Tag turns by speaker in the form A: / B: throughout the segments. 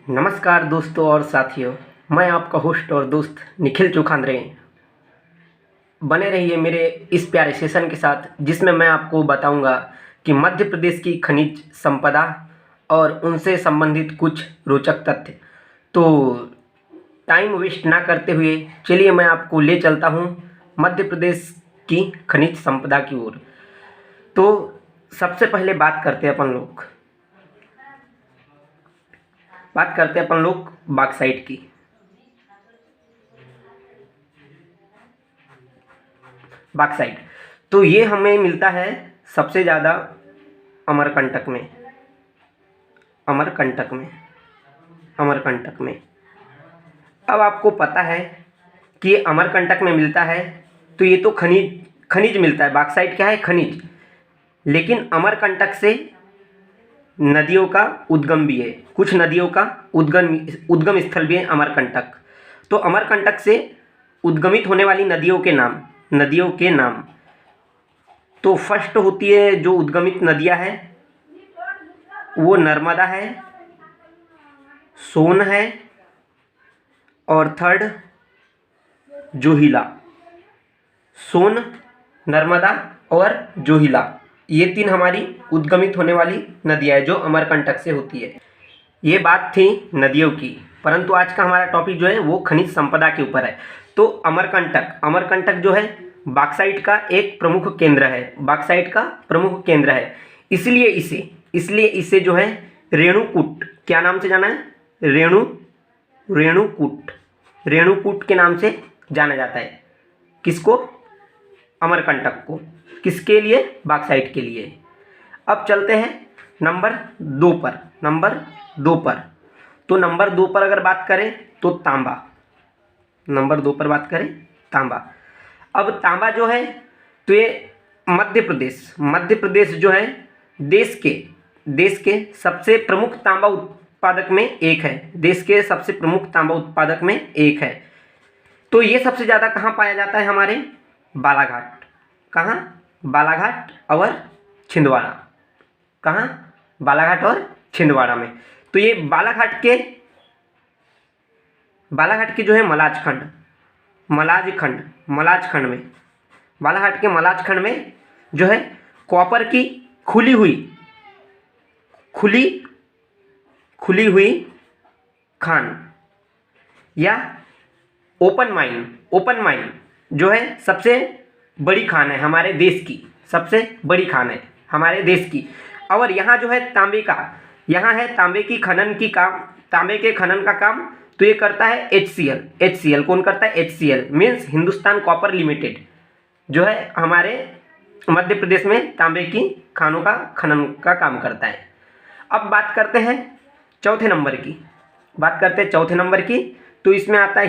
A: नमस्कार दोस्तों और साथियों, मैं आपका होस्ट और दोस्त निखिल चौखांद्रे। बने रहिए मेरे इस प्यारे सेशन के साथ, जिसमें मैं आपको बताऊंगा कि मध्य प्रदेश की खनिज संपदा और उनसे संबंधित कुछ रोचक तथ्य। तो टाइम वेस्ट ना करते हुए चलिए मैं आपको ले चलता हूं मध्य प्रदेश की खनिज संपदा की ओर। तो सबसे पहले बात करते हैं अपन लोग बॉक्साइट की। बॉक्साइट तो ये हमें मिलता है सबसे ज़्यादा अमरकंटक में। अमरकंटक में अब आपको पता है कि ये अमरकंटक में मिलता है, तो ये तो खनिज मिलता है। बॉक्साइट क्या है? खनिज। लेकिन अमरकंटक से नदियों का उद्गम भी है, कुछ नदियों का उद्गम स्थल भी है अमरकंटक। तो अमरकंटक से उद्गमित होने वाली नदियों के नाम तो फर्स्ट होती है जो उद्गमित नदियां हैं वो नर्मदा है, सोन है और थर्ड जोहिला। सोन, नर्मदा और जोहिला, ये तीन हमारी उद्गमित होने वाली नदियां हैं जो अमरकंटक से होती है। ये बात थी नदियों की, परंतु आज का हमारा टॉपिक जो है वो खनिज संपदा के ऊपर है। तो अमरकंटक जो है बॉक्साइट का एक प्रमुख केंद्र है। इसलिए इसे जो है रेणुकूट, क्या नाम से जाना है? रेणुकूट के नाम से जाना जाता है। किसको? अमरकंटक को। किसके लिए? बॉक्साइट के लिए। अब चलते हैं नंबर 2 पर। तो नंबर 2 पर अगर बात करें तो तांबा। अब तांबा जो है तो ये मध्य प्रदेश जो है देश के सबसे प्रमुख तांबा उत्पादक में एक है। तो ये सबसे ज़्यादा कहाँ पाया जाता है? हमारे बालाघाट। कहाँ? बालाघाट और छिंदवाड़ा। कहाँ? बालाघाट और छिंदवाड़ा में। तो ये बालाघाट के जो है मलाजखंड में, बालाघाट के मलाजखंड में जो है कॉपर की खुली हुई खान या ओपन माइन जो है सबसे बड़ी खान है हमारे देश की। और यहाँ जो है तांबे के खनन का काम तो ये करता है HCL। कौन करता है? HCL means Hindustan copper limited, जो है हमारे मध्य प्रदेश में तांबे की खानों का खनन का काम करता है। अब बात करते हैं चौथे नंबर की। तो इसमें आता है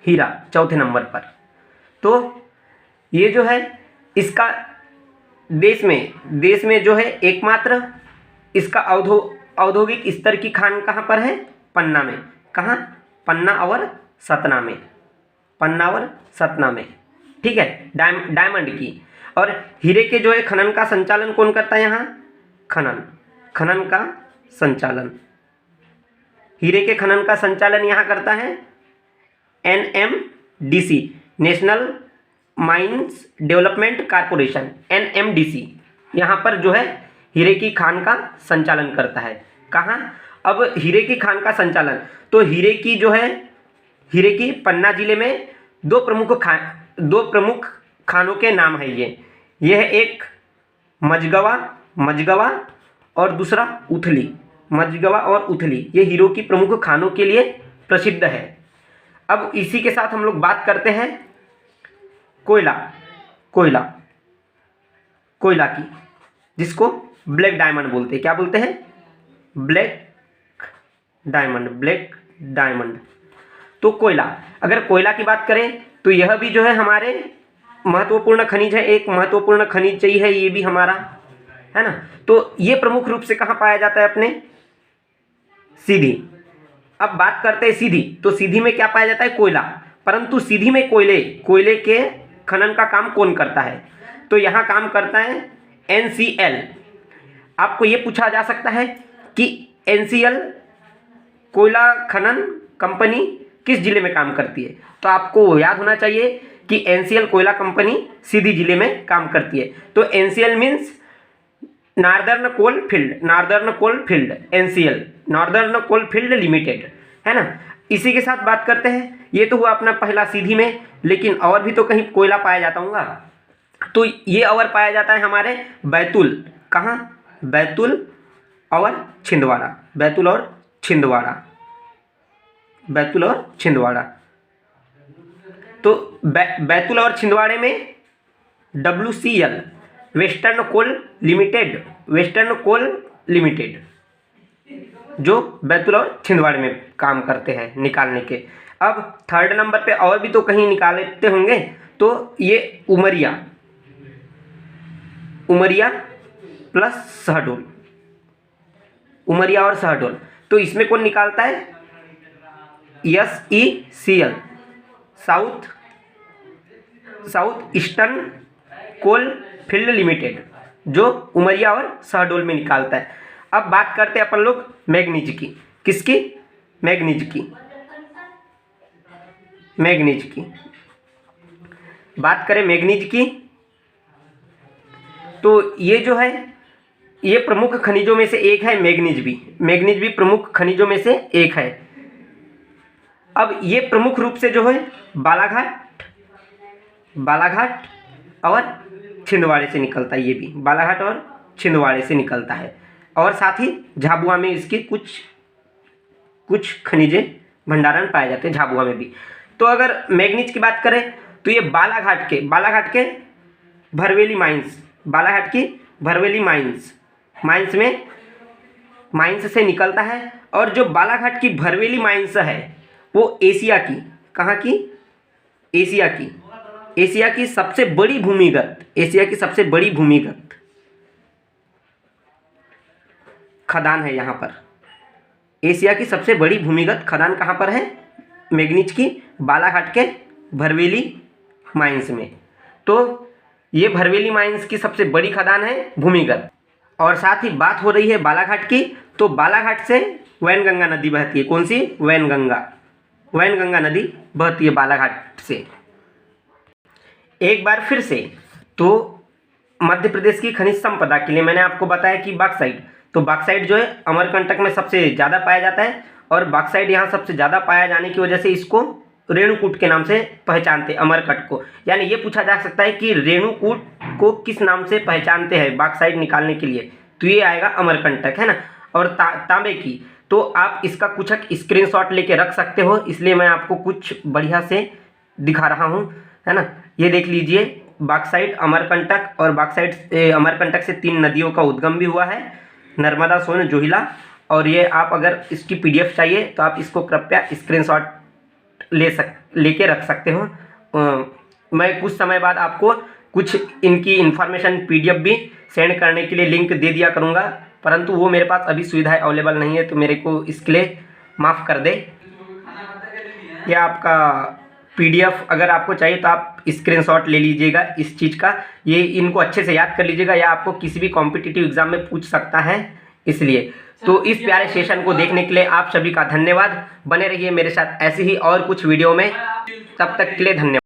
A: हीरा चौथे नंबर पर। तो ये जो है इसका देश में जो है एकमात्र इसका औद्योगिक स्तर की खान कहाँ पर है? पन्ना में। कहाँ? पन्ना और सतना में। ठीक है, डायमंड की। और हीरे के जो है खनन का संचालन कौन करता है? यहाँ खनन का संचालन, हीरे के खनन का संचालन यहाँ करता है NMDC, national mines development corporation, NMDC। यहाँ पर जो है हीरे की खान का संचालन करता है। कहाँ? अब हीरे की खान का संचालन तो हीरे की पन्ना जिले में दो प्रमुख खानों के नाम है। यह एक मझगवा और दूसरा उथली। ये हीरो की प्रमुख खानों के लिए प्रसिद्ध है। अब इसी के साथ हम लोग बात करते हैं कोयला की, जिसको ब्लैक डायमंड बोलते हैं। क्या बोलते हैं? Black diamond. तो अगर कोयला की बात करें तो यह भी जो है हमारे महत्वपूर्ण खनिज है, एक महत्वपूर्ण खनिज चाहिए है ये भी हमारा, है ना। तो ये प्रमुख रूप से कहाँ पाया जाता है? अपने सीधी। अब बात करते हैं सीधी। तो सीधी में क्या पाया जाता है? कोयला। परंतु सीधी में कोयले के खनन का काम कौन करता है? तो यहाँ काम करता है NCL। आपको ये पूछा जा सकता है कि NCL कोयला खनन कंपनी किस जिले में काम करती है? तो आपको याद होना चाहिए कि NCL कोयला कंपनी सीधी जिले में काम करती है। तो NCL means northern coal field, northern coal field, NCL northern coal field limited, है ना। इसी के साथ बात करते हैं, ये तो हुआ अपना पहला सीधी में, लेकिन और भी तो कहीं कोयला पाया जाता होगा। तो ये और पाया जाता है हमारे बैतूल, कहाँ? बैतूल और छिंदवाड़ा, बैतूल और छिंदवाड़ा, बैतूल और छिंदवाड़ा। तो बैतूल और छिंदवाड़े में WCL वेस्टर्न कोल लिमिटेड, वेस्टर्न कोल लिमिटेड जो बैतूल और छिंदवाड़े में काम करते हैं निकालने के। अब थर्ड नंबर पे और भी तो कहीं निकालते होंगे, तो ये उमरिया, उमरिया प्लस शहडोल, उमरिया और शहडोल। तो इसमें कौन निकालता है? SECL south eastern coal field limited जो उमरिया और शहडोल में निकालता है। अब बात करते हैं अपन लोग मैग्नीज की। किसकी? मैग्नीज की, मैग्नीज की बात करें मैग्नीज की, तो ये जो है ये प्रमुख खनिजों में से एक है। मैग्नीज भी प्रमुख खनिजों में से एक है। अब ये प्रमुख रूप से जो है बालाघाट और छिंदवाड़े से निकलता है। ये भी बालाघाट और छिंदवाड़े से निकलता है, और साथ ही झाबुआ में इसके कुछ खनिजे भंडारण पाए जाते हैं, झाबुआ में भी। तो अगर मैग्नीज की बात करें तो ये बालाघाट के भरवेली माइंस, बालाघाट की भरवेली माइंस से निकलता है। और जो बालाघाट की भरवेली माइंस है वो एशिया की, कहाँ की? एशिया की सबसे बड़ी भूमिगत खदान है यहाँ पर। एशिया की सबसे बड़ी भूमिगत खदान कहाँ पर है? मैग्नीज की बालाघाट के भरवेली माइंस में। तो ये भरवेली माइंस की सबसे बड़ी खदान है भूमिगत। और साथ ही बात हो रही है बालाघाट की, तो बालाघाट से वैनगंगा नदी बहती है। कौन सी? वैनगंगा नदी बहती है बालाघाट से। एक बार फिर से, तो मध्य प्रदेश की खनिज संपदा के लिए मैंने आपको बताया कि बॉक्साइट, तो बॉक्साइट जो है अमरकंटक में सबसे ज़्यादा पाया जाता है। और बॉक्साइट यहाँ सबसे ज़्यादा पाया जाने की वजह से इसको रेणुकूट के नाम से पहचानते हैं, अमरकट को। यानी ये पूछा जा सकता है कि रेणुकूट को किस नाम से पहचानते हैं बॉक्साइट निकालने के लिए, तो ये आएगा अमरकंटक, है ना। और तांबे की, तो आप इसका कुछ स्क्रीनशॉट लेके रख सकते हो, इसलिए मैं आपको कुछ बढ़िया से दिखा रहा हूँ, है ना। ये देख लीजिए, बॉक्साइट, अमरकंटक, और बॉक्साइट अमरकंटक से 3 नदियों का उद्गम भी हुआ है, नर्मदा, सोन, जोहिला। और ये आप अगर इसकी PDF चाहिए तो आप इसको कृपया स्क्रीनशॉट लेके रख सकते हो। मैं कुछ समय बाद आपको कुछ इनकी इन्फॉर्मेशन PDF भी सेंड करने के लिए लिंक दे दिया करूँगा, परंतु वो मेरे पास अभी सुविधाएं अवेलेबल नहीं है, तो मेरे को इसके लिए माफ़ कर दे। यह आपका PDF अगर आपको चाहिए तो आप स्क्रीनशॉट ले लीजिएगा इस चीज़ का, ये इनको अच्छे से याद कर लीजिएगा, या आपको किसी भी कॉम्पिटिटिव एग्जाम में पूछ सकता है, इसलिए। तो इस प्यारे सेशन को देखने के लिए आप सभी का धन्यवाद। बने रहिए मेरे साथ ऐसे ही और कुछ वीडियो में, तब तक के लिए धन्यवाद।